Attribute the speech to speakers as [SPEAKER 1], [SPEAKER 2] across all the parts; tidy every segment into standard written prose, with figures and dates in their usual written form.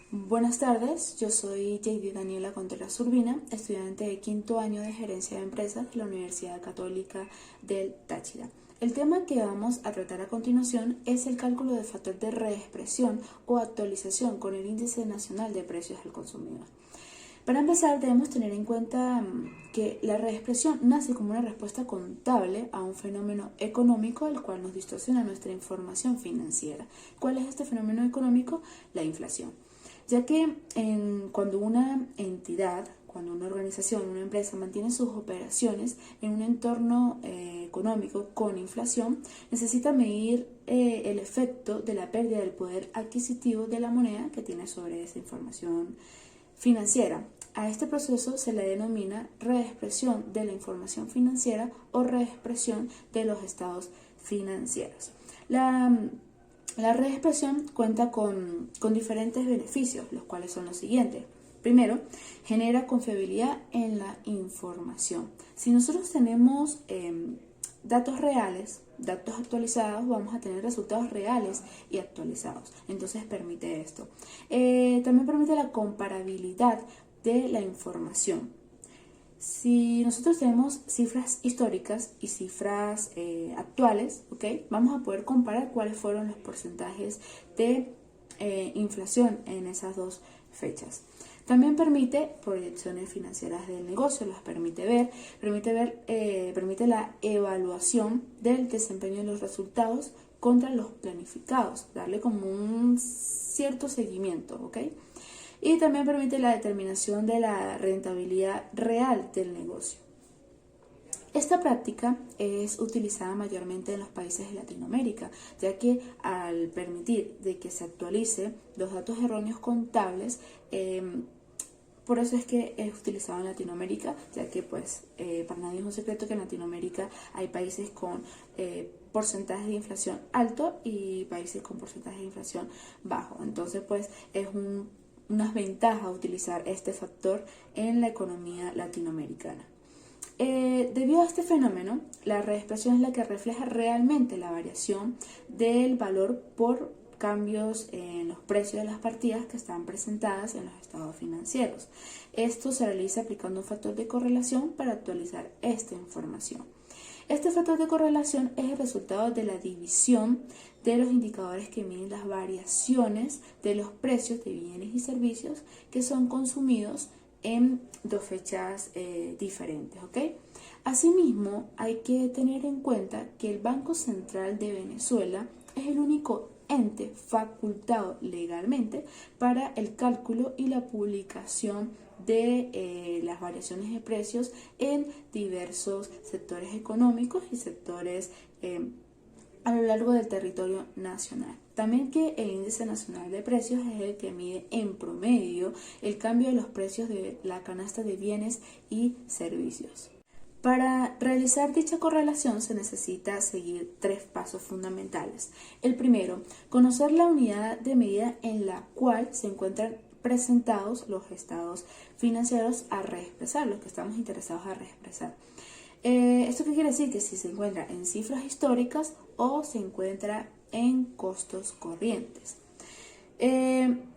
[SPEAKER 1] Buenas tardes, yo soy JD Daniela Contreras Urbina, estudiante de quinto año de Gerencia de Empresas de la Universidad Católica del Táchira. El tema que vamos a tratar a continuación es el cálculo del factor de reexpresión o actualización con el Índice Nacional de Precios al Consumidor. Para empezar, debemos tener en cuenta que la reexpresión nace como una respuesta contable a un fenómeno económico el cual nos distorsiona nuestra información financiera. ¿Cuál es este fenómeno económico? La inflación. Ya que cuando una entidad, cuando una organización, una empresa mantiene sus operaciones en un entorno económico con inflación, necesita medir el efecto de la pérdida del poder adquisitivo de la moneda que tiene sobre esa información financiera. A este proceso se le denomina reexpresión de la información financiera o reexpresión de los estados financieros. La reexpresión cuenta con diferentes beneficios, los cuales son los siguientes. Primero, genera confiabilidad en la información. Si nosotros tenemos datos reales, datos actualizados, vamos a tener resultados reales y actualizados. Entonces permite esto. También permite la comparabilidad de la información. Si nosotros tenemos cifras históricas y cifras actuales, vamos a poder comparar cuáles fueron los porcentajes de inflación en esas dos fechas. También permite proyecciones financieras del negocio, las permite la evaluación del desempeño de los resultados contra los planificados, darle como un cierto seguimiento, Y también permite la determinación de la rentabilidad real del negocio. Esta práctica es utilizada mayormente en los países de Latinoamérica, ya que al permitir de que se actualice los datos erróneos contables, por eso es que es utilizado en Latinoamérica, ya que para nadie es un secreto que en Latinoamérica hay países con porcentajes de inflación alto y países con porcentajes de inflación bajo. Entonces es unas ventajas utilizar este factor en la economía latinoamericana. Debido a este fenómeno, la reexpresión es la que refleja realmente la variación del valor por cambios en los precios de las partidas que están presentadas en los estados financieros. Esto se realiza aplicando un factor de correlación para actualizar esta información. Este factor de correlación es el resultado de la división de los indicadores que miden las variaciones de los precios de bienes y servicios que son consumidos en dos fechas diferentes. Asimismo, hay que tener en cuenta que el Banco Central de Venezuela es el único ente facultado legalmente para el cálculo y la publicación de las variaciones de precios en diversos sectores económicos y sectores a lo largo del territorio nacional. También que el Índice Nacional de Precios es el que mide en promedio el cambio de los precios de la canasta de bienes y servicios. Para realizar dicha correlación se necesita seguir 3 pasos fundamentales. El primero, conocer la unidad de medida en la cual se encuentran presentados los estados financieros a reexpresar, los que estamos interesados a reexpresar. ¿Esto qué quiere decir? Que si se encuentra en cifras históricas o se encuentra en costos corrientes.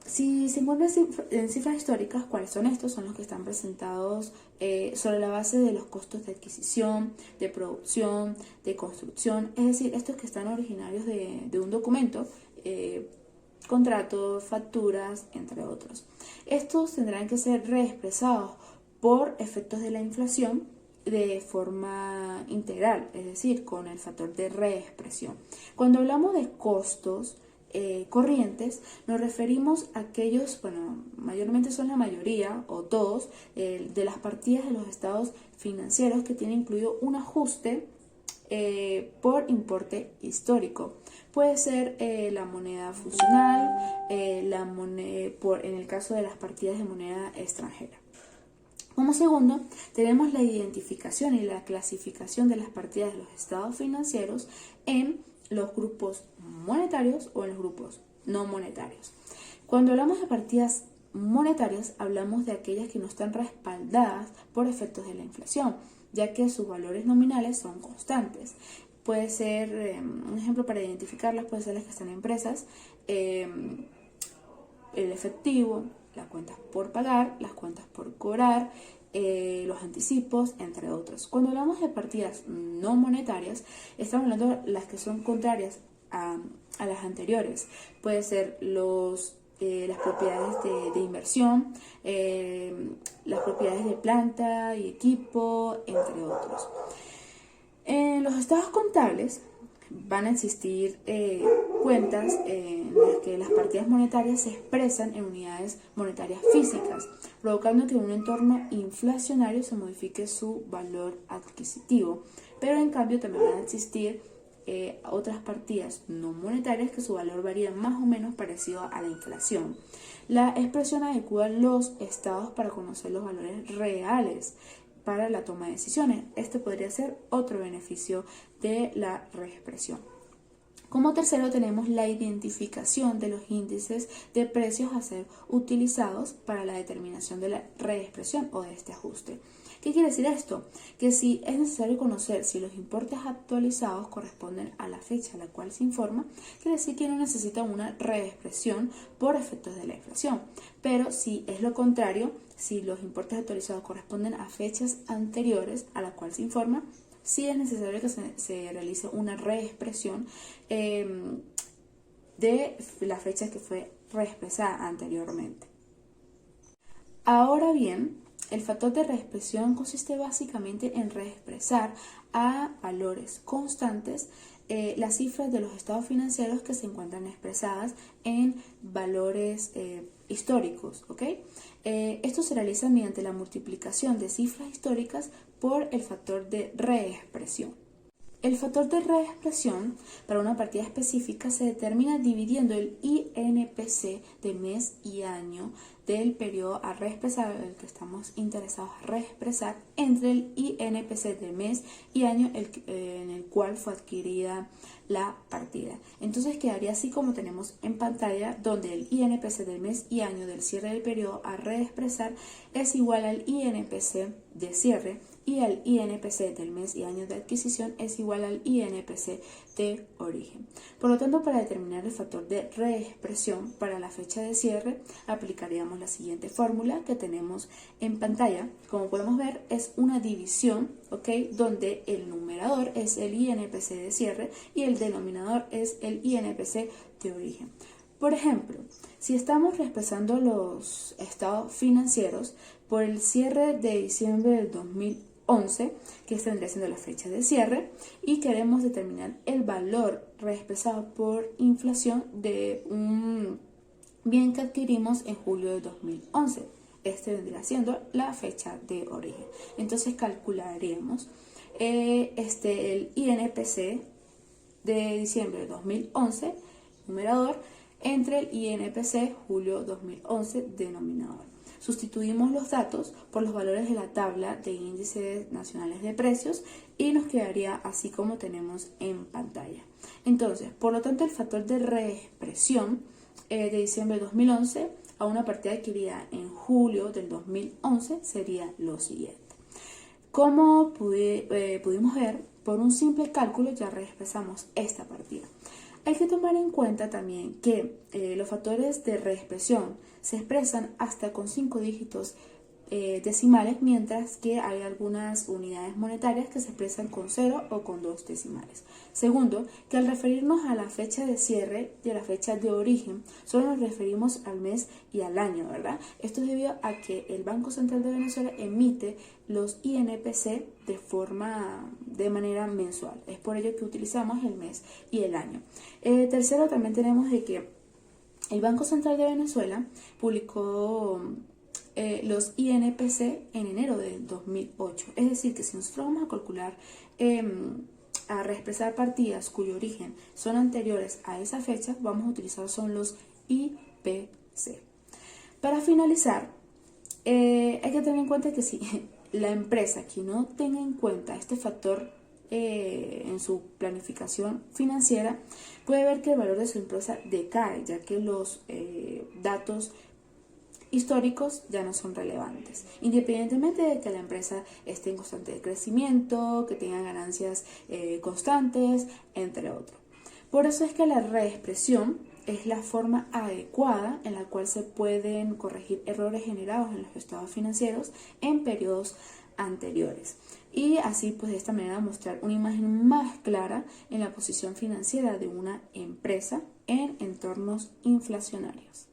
[SPEAKER 1] Si se encuentra en cifras históricas, ¿cuáles son estos? Son los que están presentados sobre la base de los costos de adquisición, de producción, de construcción, es decir, estos que están originarios de un documento, contratos, facturas, entre otros. Estos tendrán que ser reexpresados por efectos de la inflación de forma integral, es decir, con el factor de reexpresión. Cuando hablamos de costos corrientes, nos referimos a aquellos, mayormente son la mayoría o todos de las partidas de los estados financieros que tienen incluido un ajuste por importe histórico. Puede ser la moneda fusional, en el caso de las partidas de moneda extranjera. Como segundo, tenemos la identificación y la clasificación de las partidas de los estados financieros en los grupos monetarios o en los grupos no monetarios. Cuando hablamos de partidas monetarias, hablamos de aquellas que no están respaldadas por efectos de la inflación, ya que sus valores nominales son constantes. Puede ser, un ejemplo para identificarlas, puede ser las que están impresas el efectivo, las cuentas por pagar, las cuentas por cobrar, los anticipos, entre otros. Cuando hablamos de partidas no monetarias, estamos hablando de las que son contrarias a las anteriores. Puede ser las propiedades de inversión, las propiedades de planta y equipo, entre otros. En los estados contables van a existir cuentas en las que las partidas monetarias se expresan en unidades monetarias físicas, provocando que en un entorno inflacionario se modifique su valor adquisitivo. Pero en cambio también van a existir otras partidas no monetarias que su valor varía más o menos parecido a la inflación. La expresión adecua los estados para conocer los valores reales para la toma de decisiones. Este podría ser otro beneficio de la reexpresión. Como tercero tenemos la identificación de los índices de precios a ser utilizados para la determinación de la reexpresión o de este ajuste. ¿Qué quiere decir esto? Que si es necesario conocer si los importes actualizados corresponden a la fecha a la cual se informa, quiere decir que no necesita una reexpresión por efectos de la inflación. Pero si es lo contrario, si los importes actualizados corresponden a fechas anteriores a la cual se informa, sí es necesario que se realice una reexpresión de la fecha que fue reexpresada anteriormente. Ahora bien, el factor de reexpresión consiste básicamente en reexpresar a valores constantes las cifras de los estados financieros que se encuentran expresadas en valores históricos, ¿ok? Esto se realiza mediante la multiplicación de cifras históricas por el factor de reexpresión. El factor de reexpresión para una partida específica se determina dividiendo el INPC de mes y año del periodo a reexpresar, el que estamos interesados a reexpresar, entre el INPC de mes y año en el cual fue adquirida la partida. Entonces quedaría así como tenemos en pantalla, donde el INPC del mes y año del cierre del periodo a reexpresar es igual al INPC de cierre, y el INPC del mes y año de adquisición es igual al INPC de origen. Por lo tanto, para determinar el factor de reexpresión para la fecha de cierre, aplicaríamos la siguiente fórmula que tenemos en pantalla. Como podemos ver, es una división, ¿ok?, donde el numerador es el INPC de cierre y el denominador es el INPC de origen. Por ejemplo, si estamos reexpresando los estados financieros por el cierre de diciembre del 2011, que vendría siendo la fecha de cierre, y queremos determinar el valor reexpresado por inflación de un bien que adquirimos en julio de 2011. Este vendría siendo la fecha de origen. Entonces calcularíamos el INPC de diciembre de 2011, numerador, entre el INPC julio 2011, denominador. Sustituimos los datos por los valores de la tabla de índices nacionales de precios y nos quedaría así como tenemos en pantalla. Entonces, por lo tanto, el factor de reexpresión de diciembre de 2011 a una partida adquirida en julio del 2011 sería lo siguiente. Como pudimos ver, por un simple cálculo ya reexpresamos esta partida. Hay que tomar en cuenta también que los factores de reexpresión se expresan hasta con 5 dígitos decimales, mientras que hay algunas unidades monetarias que se expresan con 0 o con 2 decimales. Segundo, que al referirnos a la fecha de cierre y a la fecha de origen, solo nos referimos al mes y al año, ¿verdad? Esto es debido a que el Banco Central de Venezuela emite los INPC de manera mensual. Es por ello que utilizamos el mes y el año. Tercero, también tenemos de que el Banco Central de Venezuela publicó los INPC en enero del 2008. Es decir, que si nosotros vamos a calcular, a reexpresar partidas cuyo origen son anteriores a esa fecha, vamos a utilizar son los IPC. Para finalizar, hay que tener en cuenta que si la empresa que no tenga en cuenta este factor en su planificación financiera, puede ver que el valor de su empresa decae, ya que los datos históricos ya no son relevantes, independientemente de que la empresa esté en constante crecimiento, que tenga ganancias constantes, entre otros. Por eso es que la reexpresión es la forma adecuada en la cual se pueden corregir errores generados en los estados financieros en periodos anteriores. Y así, pues de esta manera mostrar una imagen más clara en la posición financiera de una empresa en entornos inflacionarios.